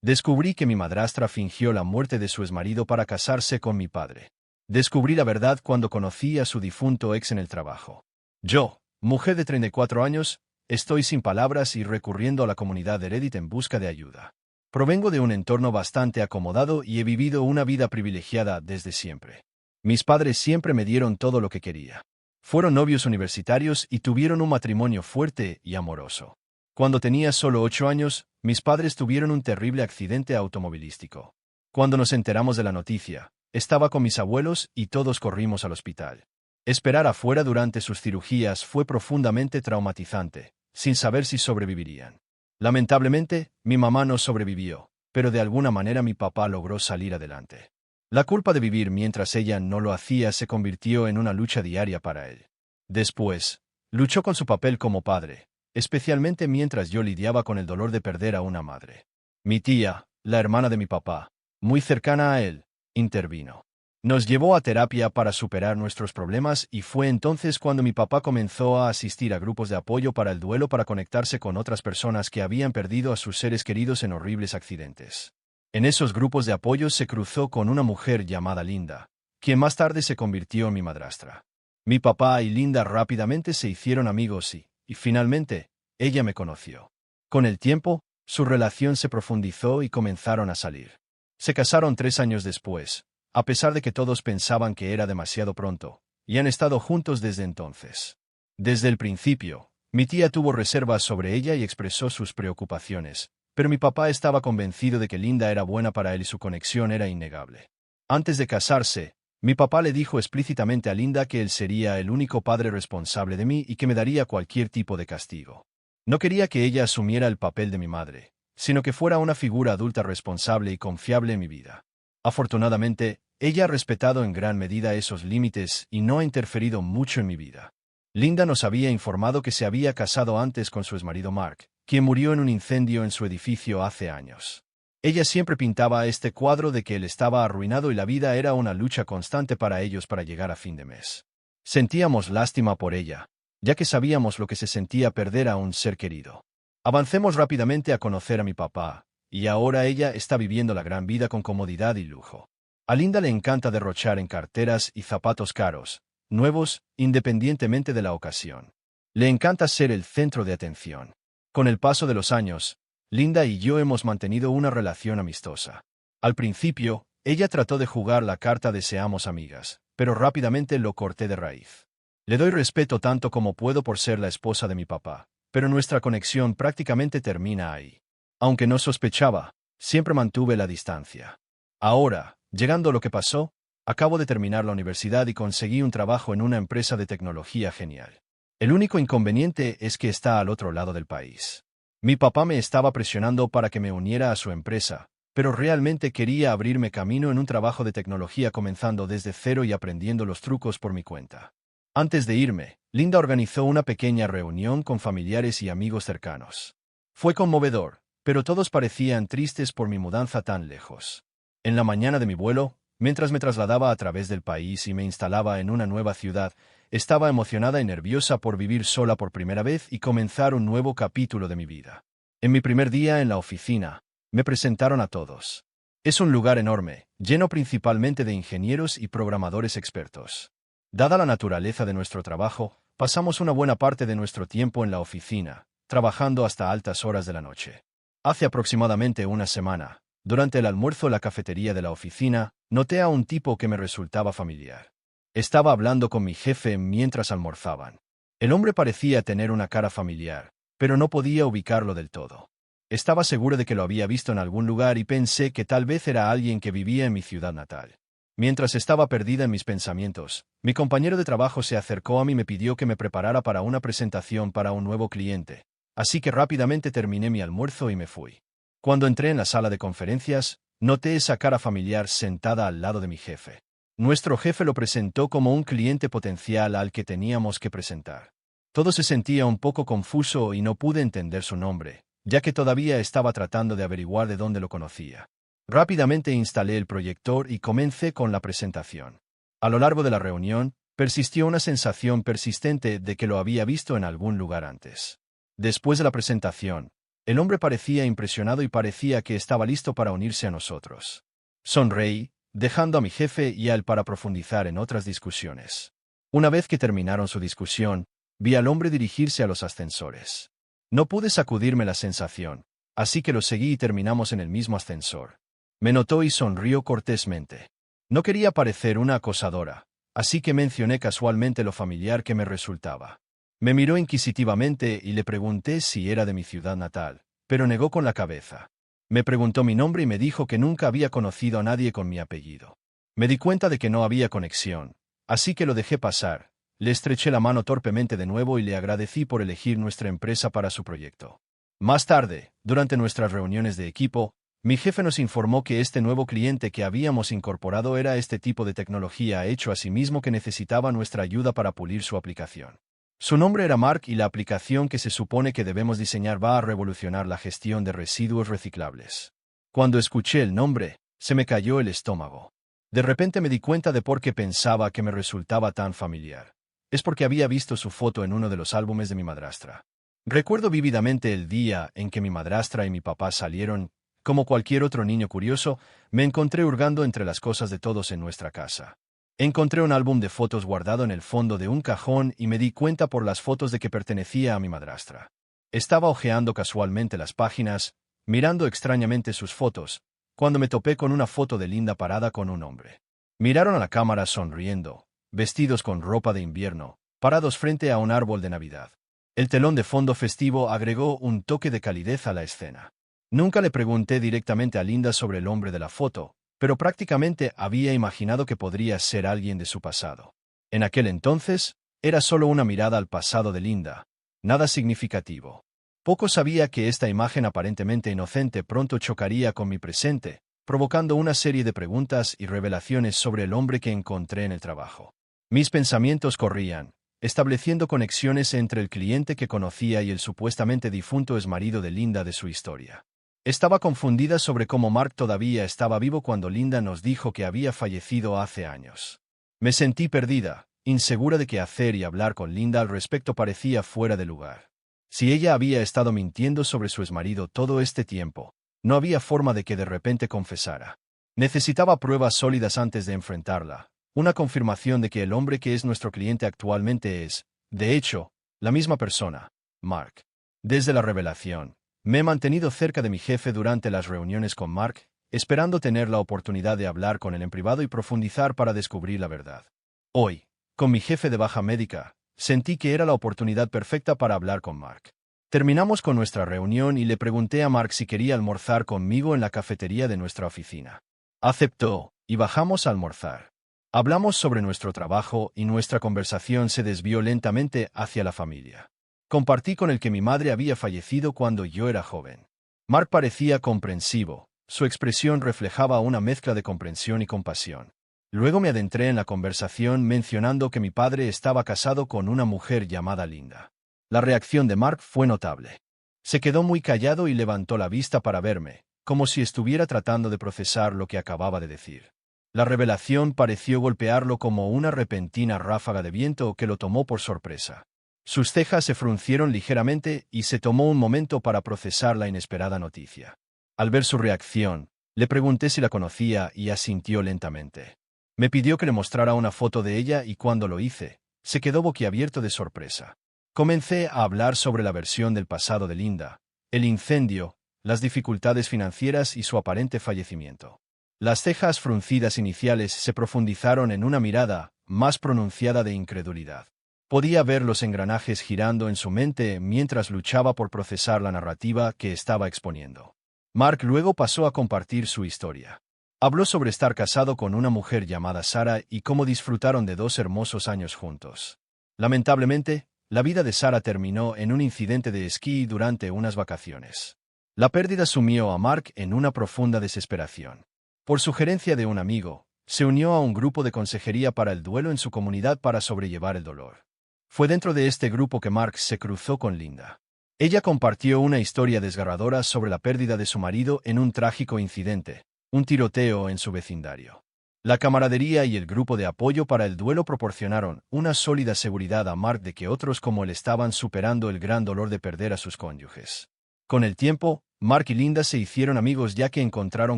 Descubrí que mi madrastra fingió la muerte de su exmarido para casarse con mi padre. Descubrí la verdad cuando conocí a su difunto ex en el trabajo. Yo, mujer de 34 años, estoy sin palabras y recurriendo a la comunidad de Reddit en busca de ayuda. Provengo de un entorno bastante acomodado y he vivido una vida privilegiada desde siempre. Mis padres siempre me dieron todo lo que quería. Fueron novios universitarios y tuvieron un matrimonio fuerte y amoroso. Cuando tenía solo 8 años, mis padres tuvieron un terrible accidente automovilístico. Cuando nos enteramos de la noticia, estaba con mis abuelos y todos corrimos al hospital. Esperar afuera durante sus cirugías fue profundamente traumatizante, sin saber si sobrevivirían. Lamentablemente, mi mamá no sobrevivió, pero de alguna manera mi papá logró salir adelante. La culpa de vivir mientras ella no lo hacía se convirtió en una lucha diaria para él. Después, luchó con su papel como padre, especialmente mientras yo lidiaba con el dolor de perder a una madre. Mi tía, la hermana de mi papá, muy cercana a él, intervino. Nos llevó a terapia para superar nuestros problemas y fue entonces cuando mi papá comenzó a asistir a grupos de apoyo para el duelo para conectarse con otras personas que habían perdido a sus seres queridos en horribles accidentes. En esos grupos de apoyo se cruzó con una mujer llamada Linda, quien más tarde se convirtió en mi madrastra. Mi papá y Linda rápidamente se hicieron amigos y finalmente, ella me conoció. Con el tiempo, su relación se profundizó y comenzaron a salir. Se casaron 3 años después, a pesar de que todos pensaban que era demasiado pronto, y han estado juntos desde entonces. Desde el principio, mi tía tuvo reservas sobre ella y expresó sus preocupaciones, pero mi papá estaba convencido de que Linda era buena para él y su conexión era innegable. Antes de casarse, mi papá le dijo explícitamente a Linda que él sería el único padre responsable de mí y que me daría cualquier tipo de castigo. No quería que ella asumiera el papel de mi madre, sino que fuera una figura adulta responsable y confiable en mi vida. Afortunadamente, ella ha respetado en gran medida esos límites y no ha interferido mucho en mi vida. Linda nos había informado que se había casado antes con su exmarido Mark, quien murió en un incendio en su edificio hace años. Ella siempre pintaba este cuadro de que él estaba arruinado y la vida era una lucha constante para ellos para llegar a fin de mes. Sentíamos lástima por ella, ya que sabíamos lo que se sentía perder a un ser querido. Avancemos rápidamente a conocer a mi papá, y ahora ella está viviendo la gran vida con comodidad y lujo. A Linda le encanta derrochar en carteras y zapatos caros, nuevos, independientemente de la ocasión. Le encanta ser el centro de atención. Con el paso de los años, Linda y yo hemos mantenido una relación amistosa. Al principio, ella trató de jugar la carta de seamos amigas, pero rápidamente lo corté de raíz. Le doy respeto tanto como puedo por ser la esposa de mi papá, pero nuestra conexión prácticamente termina ahí. Aunque no sospechaba, siempre mantuve la distancia. Ahora, llegando a lo que pasó, acabo de terminar la universidad y conseguí un trabajo en una empresa de tecnología genial. El único inconveniente es que está al otro lado del país. Mi papá me estaba presionando para que me uniera a su empresa, pero realmente quería abrirme camino en un trabajo de tecnología comenzando desde cero y aprendiendo los trucos por mi cuenta. Antes de irme, Linda organizó una pequeña reunión con familiares y amigos cercanos. Fue conmovedor, pero todos parecían tristes por mi mudanza tan lejos. En la mañana de mi vuelo, mientras me trasladaba a través del país y me instalaba en una nueva ciudad, estaba emocionada y nerviosa por vivir sola por primera vez y comenzar un nuevo capítulo de mi vida. En mi primer día en la oficina, me presentaron a todos. Es un lugar enorme, lleno principalmente de ingenieros y programadores expertos. Dada la naturaleza de nuestro trabajo, pasamos una buena parte de nuestro tiempo en la oficina, trabajando hasta altas horas de la noche. Hace aproximadamente una semana, durante el almuerzo en la cafetería de la oficina, noté a un tipo que me resultaba familiar. Estaba hablando con mi jefe mientras almorzaban. El hombre parecía tener una cara familiar, pero no podía ubicarlo del todo. Estaba seguro de que lo había visto en algún lugar y pensé que tal vez era alguien que vivía en mi ciudad natal. Mientras estaba perdida en mis pensamientos, mi compañero de trabajo se acercó a mí y me pidió que me preparara para una presentación para un nuevo cliente, así que rápidamente terminé mi almuerzo y me fui. Cuando entré en la sala de conferencias, noté esa cara familiar sentada al lado de mi jefe. Nuestro jefe lo presentó como un cliente potencial al que teníamos que presentar. Todo se sentía un poco confuso y no pude entender su nombre, ya que todavía estaba tratando de averiguar de dónde lo conocía. Rápidamente instalé el proyector y comencé con la presentación. A lo largo de la reunión, persistió una sensación persistente de que lo había visto en algún lugar antes. Después de la presentación, El hombre parecía impresionado y parecía que estaba listo para unirse a nosotros. Sonreí, dejando a mi jefe y a él para profundizar en otras discusiones. Una vez que terminaron su discusión, vi al hombre dirigirse a los ascensores. No pude sacudirme la sensación, así que lo seguí y terminamos en el mismo ascensor. Me notó y sonrió cortésmente. No quería parecer una acosadora, así que mencioné casualmente lo familiar que me resultaba. Me miró inquisitivamente y le pregunté si era de mi ciudad natal, pero negó con la cabeza. Me preguntó mi nombre y me dijo que nunca había conocido a nadie con mi apellido. Me di cuenta de que no había conexión, así que lo dejé pasar. Le estreché la mano torpemente de nuevo y le agradecí por elegir nuestra empresa para su proyecto. Más tarde, durante nuestras reuniones de equipo, mi jefe nos informó que este nuevo cliente que habíamos incorporado era este tipo de tecnología hecho a sí mismo que necesitaba nuestra ayuda para pulir su aplicación. Su nombre era Mark y la aplicación que se supone que debemos diseñar va a revolucionar la gestión de residuos reciclables. Cuando escuché el nombre, se me cayó el estómago. De repente me di cuenta de por qué pensaba que me resultaba tan familiar. Es porque había visto su foto en uno de los álbumes de mi madrastra. Recuerdo vívidamente el día en que mi madrastra y mi papá salieron. Como cualquier otro niño curioso, me encontré hurgando entre las cosas de todos en nuestra casa. Encontré un álbum de fotos guardado en el fondo de un cajón y me di cuenta por las fotos de que pertenecía a mi madrastra. Estaba hojeando casualmente las páginas, mirando extrañamente sus fotos, cuando me topé con una foto de Linda parada con un hombre. Miraron a la cámara sonriendo, vestidos con ropa de invierno, parados frente a un árbol de Navidad. El telón de fondo festivo agregó un toque de calidez a la escena. Nunca le pregunté directamente a Linda sobre el hombre de la foto, pero prácticamente había imaginado que podría ser alguien de su pasado. En aquel entonces, era solo una mirada al pasado de Linda, nada significativo. Poco sabía que esta imagen aparentemente inocente pronto chocaría con mi presente, provocando una serie de preguntas y revelaciones sobre el hombre que encontré en el trabajo. Mis pensamientos corrían, estableciendo conexiones entre el cliente que conocía y el supuestamente difunto exmarido de Linda de su historia. Estaba confundida sobre cómo Mark todavía estaba vivo cuando Linda nos dijo que había fallecido hace años. Me sentí perdida, insegura de qué hacer y hablar con Linda al respecto parecía fuera de lugar. Si ella había estado mintiendo sobre su exmarido todo este tiempo, no había forma de que de repente confesara. Necesitaba pruebas sólidas antes de enfrentarla, una confirmación de que el hombre que es nuestro cliente actualmente es, de hecho, la misma persona, Mark. Desde la revelación, me he mantenido cerca de mi jefe durante las reuniones con Mark, esperando tener la oportunidad de hablar con él en privado y profundizar para descubrir la verdad. Hoy, con mi jefe de baja médica, sentí que era la oportunidad perfecta para hablar con Mark. Terminamos con nuestra reunión y le pregunté a Mark si quería almorzar conmigo en la cafetería de nuestra oficina. Aceptó, y bajamos a almorzar. Hablamos sobre nuestro trabajo y nuestra conversación se desvió lentamente hacia la familia. Compartí con él que mi madre había fallecido cuando yo era joven. Mark parecía comprensivo, su expresión reflejaba una mezcla de comprensión y compasión. Luego me adentré en la conversación mencionando que mi padre estaba casado con una mujer llamada Linda. La reacción de Mark fue notable. Se quedó muy callado y levantó la vista para verme, como si estuviera tratando de procesar lo que acababa de decir. La revelación pareció golpearlo como una repentina ráfaga de viento que lo tomó por sorpresa. Sus cejas se fruncieron ligeramente y se tomó un momento para procesar la inesperada noticia. Al ver su reacción, le pregunté si la conocía y asintió lentamente. Me pidió que le mostrara una foto de ella y cuando lo hice, se quedó boquiabierto de sorpresa. Comencé a hablar sobre la versión del pasado de Linda, el incendio, las dificultades financieras y su aparente fallecimiento. Las cejas fruncidas iniciales se profundizaron en una mirada más pronunciada de incredulidad. Podía ver los engranajes girando en su mente mientras luchaba por procesar la narrativa que estaba exponiendo. Mark luego pasó a compartir su historia. Habló sobre estar casado con una mujer llamada Sara y cómo disfrutaron de 2 hermosos años juntos. Lamentablemente, la vida de Sara terminó en un incidente de esquí durante unas vacaciones. La pérdida sumió a Mark en una profunda desesperación. Por sugerencia de un amigo, se unió a un grupo de consejería para el duelo en su comunidad para sobrellevar el dolor. Fue dentro de este grupo que Mark se cruzó con Linda. Ella compartió una historia desgarradora sobre la pérdida de su marido en un trágico incidente, un tiroteo en su vecindario. La camaradería y el grupo de apoyo para el duelo proporcionaron una sólida seguridad a Mark de que otros como él estaban superando el gran dolor de perder a sus cónyuges. Con el tiempo, Mark y Linda se hicieron amigos ya que encontraron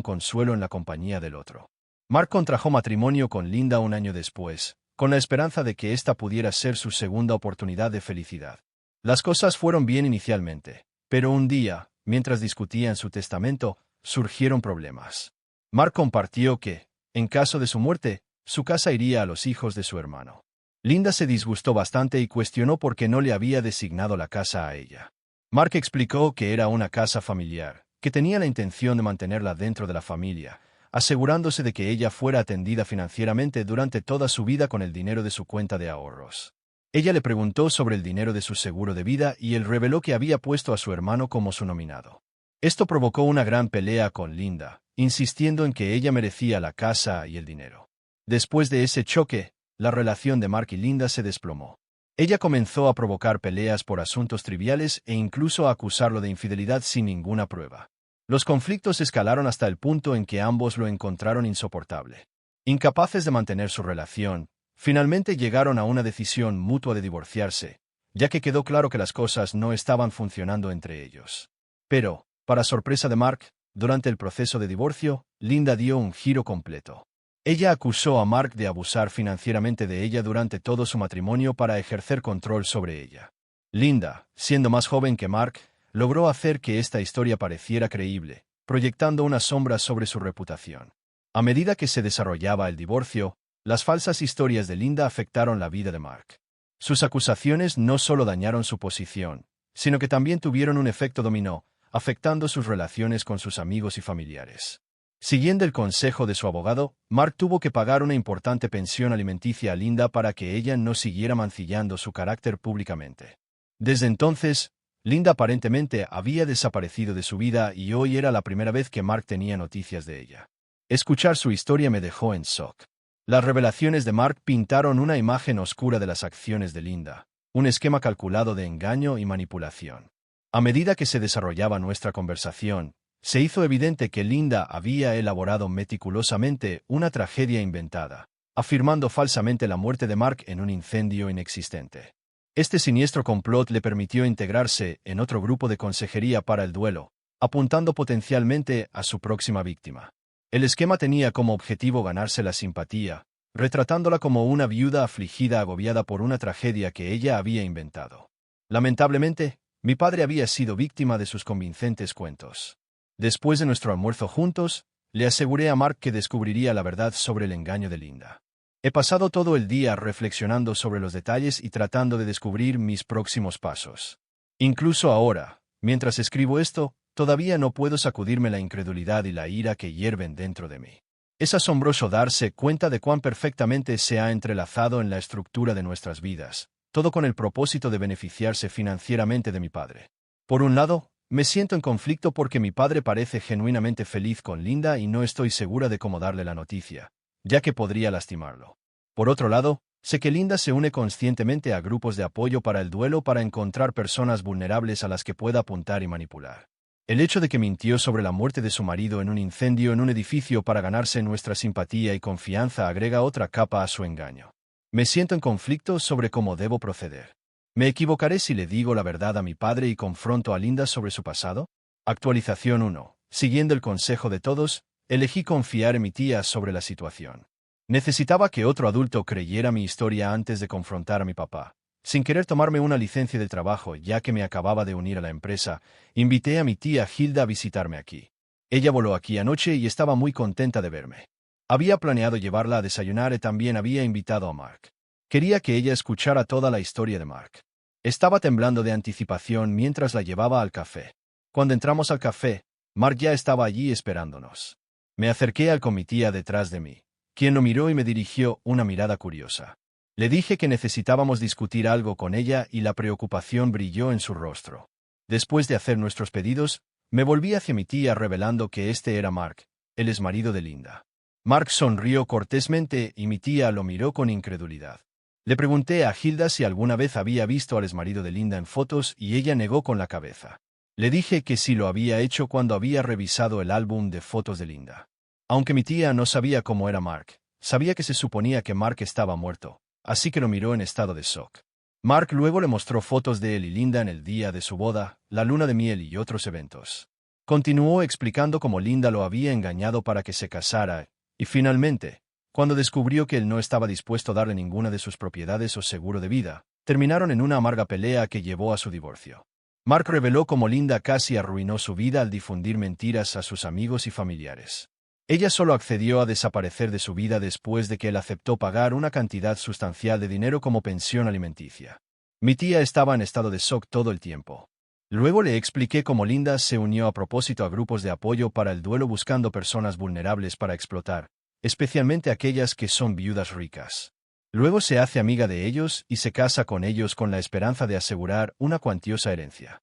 consuelo en la compañía del otro. Mark contrajo matrimonio con Linda un año después, con la esperanza de que esta pudiera ser su segunda oportunidad de felicidad. Las cosas fueron bien inicialmente, pero un día, mientras discutían su testamento, surgieron problemas. Mark compartió que, en caso de su muerte, su casa iría a los hijos de su hermano. Linda se disgustó bastante y cuestionó por qué no le había designado la casa a ella. Mark explicó que era una casa familiar, que tenía la intención de mantenerla dentro de la familia, asegurándose de que ella fuera atendida financieramente durante toda su vida con el dinero de su cuenta de ahorros. Ella le preguntó sobre el dinero de su seguro de vida y él reveló que había puesto a su hermano como su nominado. Esto provocó una gran pelea con Linda, insistiendo en que ella merecía la casa y el dinero. Después de ese choque, la relación de Mark y Linda se desplomó. Ella comenzó a provocar peleas por asuntos triviales e incluso a acusarlo de infidelidad sin ninguna prueba. Los conflictos escalaron hasta el punto en que ambos lo encontraron insoportable. Incapaces de mantener su relación, finalmente llegaron a una decisión mutua de divorciarse, ya que quedó claro que las cosas no estaban funcionando entre ellos. Pero, para sorpresa de Mark, durante el proceso de divorcio, Linda dio un giro completo. Ella acusó a Mark de abusar financieramente de ella durante todo su matrimonio para ejercer control sobre ella. Linda, siendo más joven que Mark, logró hacer que esta historia pareciera creíble, proyectando una sombra sobre su reputación. A medida que se desarrollaba el divorcio, las falsas historias de Linda afectaron la vida de Mark. Sus acusaciones no solo dañaron su posición, sino que también tuvieron un efecto dominó, afectando sus relaciones con sus amigos y familiares. Siguiendo el consejo de su abogado, Mark tuvo que pagar una importante pensión alimenticia a Linda para que ella no siguiera mancillando su carácter públicamente. Desde entonces, Linda aparentemente había desaparecido de su vida y hoy era la primera vez que Mark tenía noticias de ella. Escuchar su historia me dejó en shock. Las revelaciones de Mark pintaron una imagen oscura de las acciones de Linda, un esquema calculado de engaño y manipulación. A medida que se desarrollaba nuestra conversación, se hizo evidente que Linda había elaborado meticulosamente una tragedia inventada, afirmando falsamente la muerte de Mark en un incendio inexistente. Este siniestro complot le permitió integrarse en otro grupo de consejería para el duelo, apuntando potencialmente a su próxima víctima. El esquema tenía como objetivo ganarse la simpatía, retratándola como una viuda afligida agobiada por una tragedia que ella había inventado. Lamentablemente, mi padre había sido víctima de sus convincentes cuentos. Después de nuestro almuerzo juntos, le aseguré a Mark que descubriría la verdad sobre el engaño de Linda. He pasado todo el día reflexionando sobre los detalles y tratando de descubrir mis próximos pasos. Incluso ahora, mientras escribo esto, todavía no puedo sacudirme la incredulidad y la ira que hierven dentro de mí. Es asombroso darse cuenta de cuán perfectamente se ha entrelazado en la estructura de nuestras vidas, todo con el propósito de beneficiarse financieramente de mi padre. Por un lado, me siento en conflicto porque mi padre parece genuinamente feliz con Linda y no estoy segura de cómo darle la noticia, ya que podría lastimarlo. Por otro lado, sé que Linda se une conscientemente a grupos de apoyo para el duelo para encontrar personas vulnerables a las que pueda apuntar y manipular. El hecho de que mintió sobre la muerte de su marido en un incendio en un edificio para ganarse nuestra simpatía y confianza agrega otra capa a su engaño. Me siento en conflicto sobre cómo debo proceder. ¿Me equivocaré si le digo la verdad a mi padre y confronto a Linda sobre su pasado? Actualización 1. Siguiendo el consejo de todos, elegí confiar en mi tía sobre la situación. Necesitaba que otro adulto creyera mi historia antes de confrontar a mi papá. Sin querer tomarme una licencia del trabajo ya que me acababa de unir a la empresa, invité a mi tía Hilda a visitarme aquí. Ella voló aquí anoche y estaba muy contenta de verme. Había planeado llevarla a desayunar y también había invitado a Mark. Quería que ella escuchara toda la historia de Mark. Estaba temblando de anticipación mientras la llevaba al café. Cuando entramos al café, Mark ya estaba allí esperándonos. Me acerqué al con mi tía detrás de mí, quien lo miró y me dirigió una mirada curiosa. Le dije que necesitábamos discutir algo con ella y la preocupación brilló en su rostro. Después de hacer nuestros pedidos, me volví hacia mi tía revelando que este era Mark, el exmarido de Linda. Mark sonrió cortésmente y mi tía lo miró con incredulidad. Le pregunté a Hilda si alguna vez había visto al exmarido de Linda en fotos y ella negó con la cabeza. Le dije que sí lo había hecho cuando había revisado el álbum de fotos de Linda. Aunque mi tía no sabía cómo era Mark, sabía que se suponía que Mark estaba muerto, así que lo miró en estado de shock. Mark luego le mostró fotos de él y Linda en el día de su boda, la luna de miel y otros eventos. Continuó explicando cómo Linda lo había engañado para que se casara, y finalmente, cuando descubrió que él no estaba dispuesto a darle ninguna de sus propiedades o seguro de vida, terminaron en una amarga pelea que llevó a su divorcio. Mark reveló cómo Linda casi arruinó su vida al difundir mentiras a sus amigos y familiares. Ella solo accedió a desaparecer de su vida después de que él aceptó pagar una cantidad sustancial de dinero como pensión alimenticia. Mi tía estaba en estado de shock todo el tiempo. Luego le expliqué cómo Linda se unió a propósito a grupos de apoyo para el duelo buscando personas vulnerables para explotar, especialmente aquellas que son viudas ricas. Luego se hace amiga de ellos y se casa con ellos con la esperanza de asegurar una cuantiosa herencia.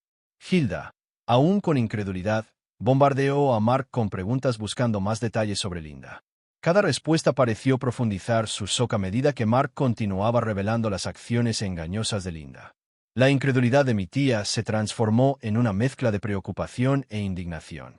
Hilda, aún con incredulidad, bombardeó a Mark con preguntas buscando más detalles sobre Linda. Cada respuesta pareció profundizar su shock a medida que Mark continuaba revelando las acciones engañosas de Linda. La incredulidad de mi tía se transformó en una mezcla de preocupación e indignación.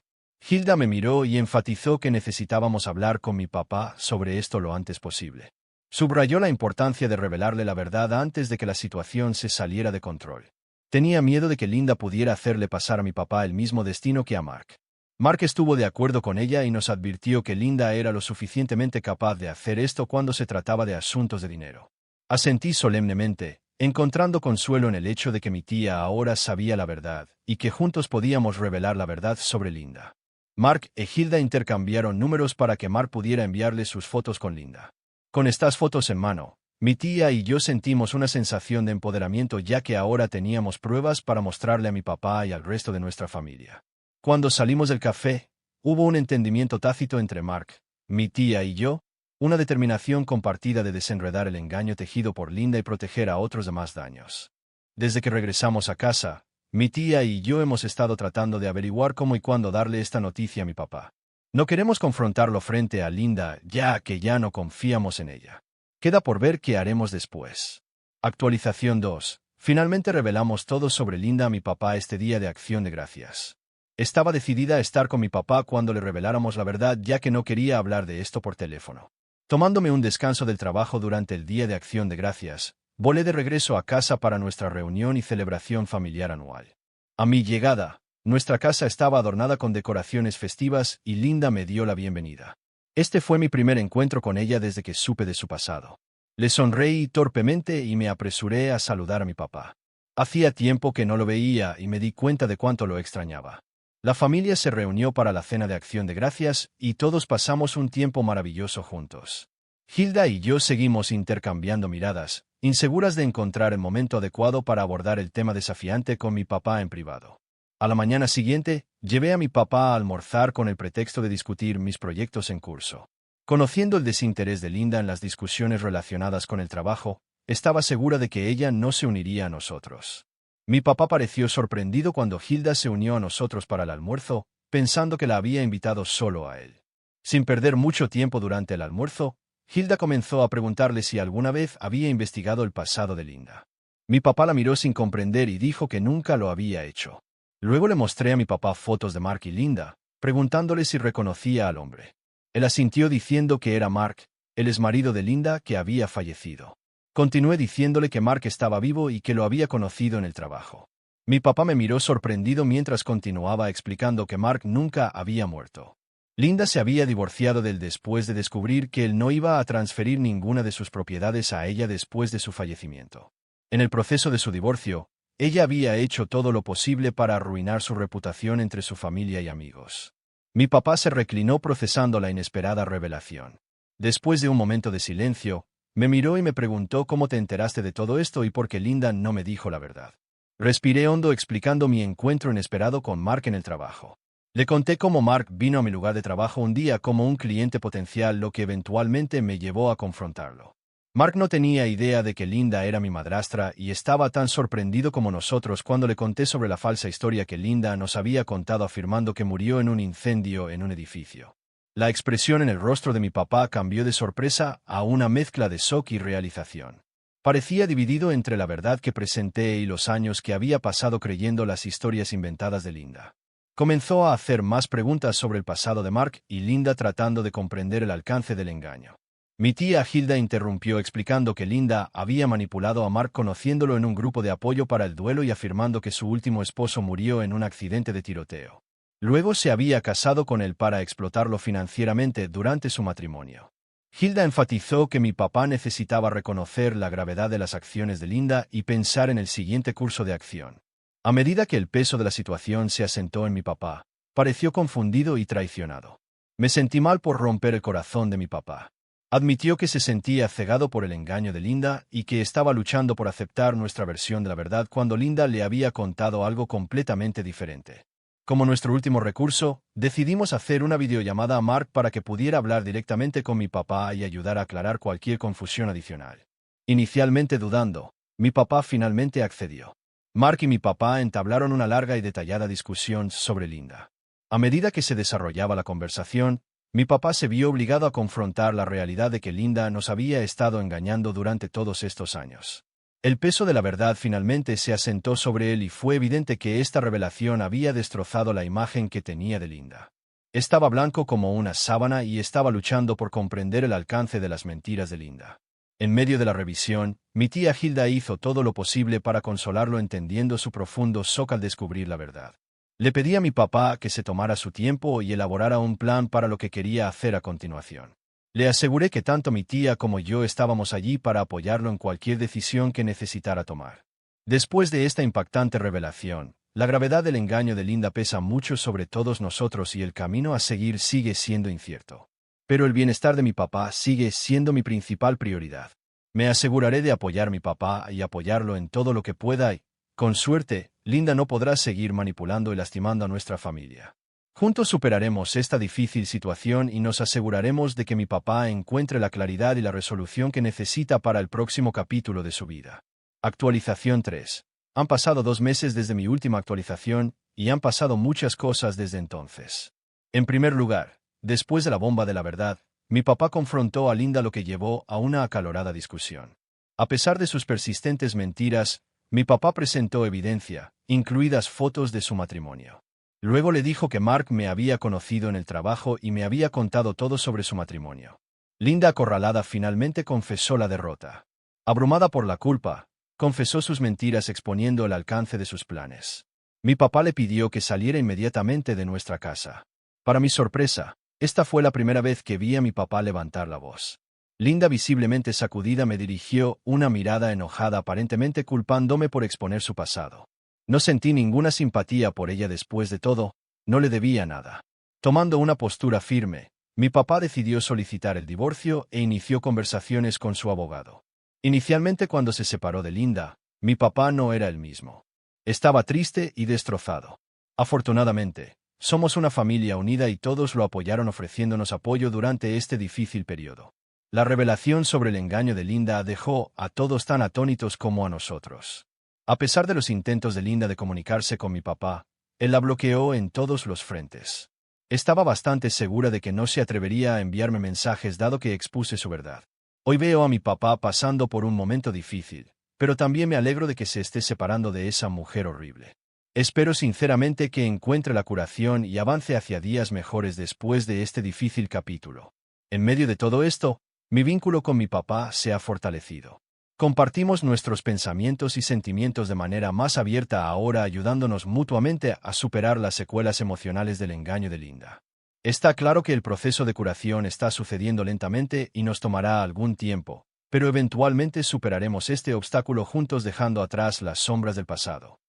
Hilda me miró y enfatizó que necesitábamos hablar con mi papá sobre esto lo antes posible. Subrayó la importancia de revelarle la verdad antes de que la situación se saliera de control. Tenía miedo de que Linda pudiera hacerle pasar a mi papá el mismo destino que a Mark. Mark estuvo de acuerdo con ella y nos advirtió que Linda era lo suficientemente capaz de hacer esto cuando se trataba de asuntos de dinero. Asentí solemnemente, encontrando consuelo en el hecho de que mi tía ahora sabía la verdad, y que juntos podíamos revelar la verdad sobre Linda. Mark e Hilda intercambiaron números para que Mark pudiera enviarle sus fotos con Linda. Con estas fotos en mano, mi tía y yo sentimos una sensación de empoderamiento ya que ahora teníamos pruebas para mostrarle a mi papá y al resto de nuestra familia. Cuando salimos del café, hubo un entendimiento tácito entre Mark, mi tía y yo, una determinación compartida de desenredar el engaño tejido por Linda y proteger a otros de más daños. Desde que regresamos a casa, mi tía y yo hemos estado tratando de averiguar cómo y cuándo darle esta noticia a mi papá. No queremos confrontarlo frente a Linda ya que ya no confiamos en ella. Queda por ver qué haremos después. Actualización 2. Finalmente revelamos todo sobre Linda a mi papá este día de Acción de Gracias. Estaba decidida a estar con mi papá cuando le reveláramos la verdad ya que no quería hablar de esto por teléfono. Tomándome un descanso del trabajo durante el día de Acción de Gracias, volé de regreso a casa para nuestra reunión y celebración familiar anual. A mi llegada, nuestra casa estaba adornada con decoraciones festivas y Linda me dio la bienvenida. Este fue mi primer encuentro con ella desde que supe de su pasado. Le sonreí torpemente y me apresuré a saludar a mi papá. Hacía tiempo que no lo veía y me di cuenta de cuánto lo extrañaba. La familia se reunió para la cena de Acción de Gracias y todos pasamos un tiempo maravilloso juntos. Hilda y yo seguimos intercambiando miradas, inseguras de encontrar el momento adecuado para abordar el tema desafiante con mi papá en privado. A la mañana siguiente, llevé a mi papá a almorzar con el pretexto de discutir mis proyectos en curso. Conociendo el desinterés de Linda en las discusiones relacionadas con el trabajo, estaba segura de que ella no se uniría a nosotros. Mi papá pareció sorprendido cuando Hilda se unió a nosotros para el almuerzo, pensando que la había invitado solo a él. Sin perder mucho tiempo durante el almuerzo, Hilda comenzó a preguntarle si alguna vez había investigado el pasado de Linda. Mi papá la miró sin comprender y dijo que nunca lo había hecho. Luego le mostré a mi papá fotos de Mark y Linda, preguntándole si reconocía al hombre. Él asintió diciendo que era Mark, el exmarido de Linda que había fallecido. Continué diciéndole que Mark estaba vivo y que lo había conocido en el trabajo. Mi papá me miró sorprendido mientras continuaba explicando que Mark nunca había muerto. Linda se había divorciado de él después de descubrir que él no iba a transferir ninguna de sus propiedades a ella después de su fallecimiento. En el proceso de su divorcio, ella había hecho todo lo posible para arruinar su reputación entre su familia y amigos. Mi papá se reclinó procesando la inesperada revelación. Después de un momento de silencio, me miró y me preguntó cómo te enteraste de todo esto y por qué Linda no me dijo la verdad. Respiré hondo explicando mi encuentro inesperado con Mark en el trabajo. Le conté cómo Mark vino a mi lugar de trabajo un día como un cliente potencial, lo que eventualmente me llevó a confrontarlo. Mark no tenía idea de que Linda era mi madrastra y estaba tan sorprendido como nosotros cuando le conté sobre la falsa historia que Linda nos había contado afirmando que murió en un incendio en un edificio. La expresión en el rostro de mi papá cambió de sorpresa a una mezcla de shock y realización. Parecía dividido entre la verdad que presenté y los años que había pasado creyendo las historias inventadas de Linda. Comenzó a hacer más preguntas sobre el pasado de Mark y Linda tratando de comprender el alcance del engaño. Mi tía Hilda interrumpió explicando que Linda había manipulado a Mark conociéndolo en un grupo de apoyo para el duelo y afirmando que su último esposo murió en un accidente de tiroteo. Luego se había casado con él para explotarlo financieramente durante su matrimonio. Hilda enfatizó que mi papá necesitaba reconocer la gravedad de las acciones de Linda y pensar en el siguiente curso de acción. A medida que el peso de la situación se asentó en mi papá, pareció confundido y traicionado. Me sentí mal por romper el corazón de mi papá. Admitió que se sentía cegado por el engaño de Linda y que estaba luchando por aceptar nuestra versión de la verdad cuando Linda le había contado algo completamente diferente. Como nuestro último recurso, decidimos hacer una videollamada a Mark para que pudiera hablar directamente con mi papá y ayudar a aclarar cualquier confusión adicional. Inicialmente dudando, mi papá finalmente accedió. Mark y mi papá entablaron una larga y detallada discusión sobre Linda. A medida que se desarrollaba la conversación, mi papá se vio obligado a confrontar la realidad de que Linda nos había estado engañando durante todos estos años. El peso de la verdad finalmente se asentó sobre él y fue evidente que esta revelación había destrozado la imagen que tenía de Linda. Estaba blanco como una sábana y estaba luchando por comprender el alcance de las mentiras de Linda. En medio de la revisión, mi tía Hilda hizo todo lo posible para consolarlo entendiendo su profundo shock al descubrir la verdad. Le pedí a mi papá que se tomara su tiempo y elaborara un plan para lo que quería hacer a continuación. Le aseguré que tanto mi tía como yo estábamos allí para apoyarlo en cualquier decisión que necesitara tomar. Después de esta impactante revelación, la gravedad del engaño de Linda pesa mucho sobre todos nosotros y el camino a seguir sigue siendo incierto. Pero el bienestar de mi papá sigue siendo mi principal prioridad. Me aseguraré de apoyar a mi papá y apoyarlo en todo lo que pueda y, con suerte, Linda no podrá seguir manipulando y lastimando a nuestra familia. Juntos superaremos esta difícil situación y nos aseguraremos de que mi papá encuentre la claridad y la resolución que necesita para el próximo capítulo de su vida. Actualización 3. Han pasado 2 meses desde mi última actualización, y han pasado muchas cosas desde entonces. En primer lugar, después de la bomba de la verdad, mi papá confrontó a Linda, lo que llevó a una acalorada discusión. A pesar de sus persistentes mentiras, mi papá presentó evidencia, incluidas fotos de su matrimonio. Luego le dijo que Mark me había conocido en el trabajo y me había contado todo sobre su matrimonio. Linda, acorralada, finalmente confesó la derrota. Abrumada por la culpa, confesó sus mentiras exponiendo el alcance de sus planes. Mi papá le pidió que saliera inmediatamente de nuestra casa. Para mi sorpresa, esta fue la primera vez que vi a mi papá levantar la voz. Linda, visiblemente sacudida, me dirigió una mirada enojada, aparentemente culpándome por exponer su pasado. No sentí ninguna simpatía por ella. Después de todo, no le debía nada. Tomando una postura firme, mi papá decidió solicitar el divorcio e inició conversaciones con su abogado. Inicialmente, cuando se separó de Linda, mi papá no era el mismo. Estaba triste y destrozado. Afortunadamente, somos una familia unida y todos lo apoyaron ofreciéndonos apoyo durante este difícil periodo. La revelación sobre el engaño de Linda dejó a todos tan atónitos como a nosotros. A pesar de los intentos de Linda de comunicarse con mi papá, él la bloqueó en todos los frentes. Estaba bastante segura de que no se atrevería a enviarme mensajes dado que expuse su verdad. Hoy veo a mi papá pasando por un momento difícil, pero también me alegro de que se esté separando de esa mujer horrible. Espero sinceramente que encuentre la curación y avance hacia días mejores después de este difícil capítulo. En medio de todo esto, mi vínculo con mi papá se ha fortalecido. Compartimos nuestros pensamientos y sentimientos de manera más abierta ahora, ayudándonos mutuamente a superar las secuelas emocionales del engaño de Linda. Está claro que el proceso de curación está sucediendo lentamente y nos tomará algún tiempo, pero eventualmente superaremos este obstáculo juntos, dejando atrás las sombras del pasado.